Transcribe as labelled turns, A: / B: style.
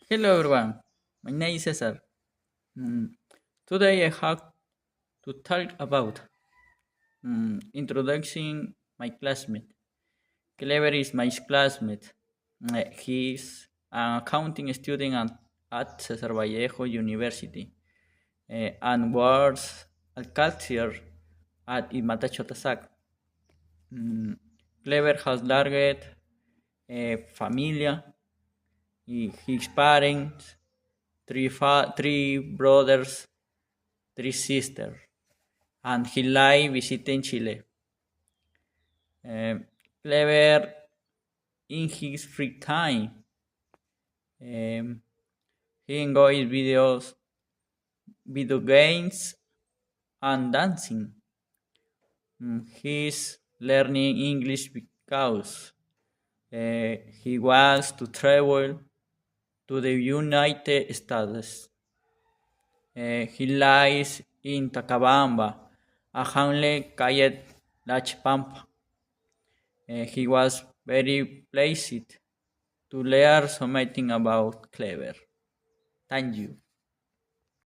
A: Hello everyone, my name is Cesar. Mm, Today I have to talk about introducing my classmate. Clever is my classmate. He's an accounting student at Cesar Vallejo University and works at culture at Imata Chotasac. Mm, Clever has large familia, his parents, three brothers, three sisters, and he liked visiting Chile. Um, Clever in his free time. Um, he enjoys video games, and dancing. He's learning English because he wants to travel to the United States. He lies in Tacabamba, a hamlet called La Chipampa. He was very pleased to learn something about Clever. Thank you.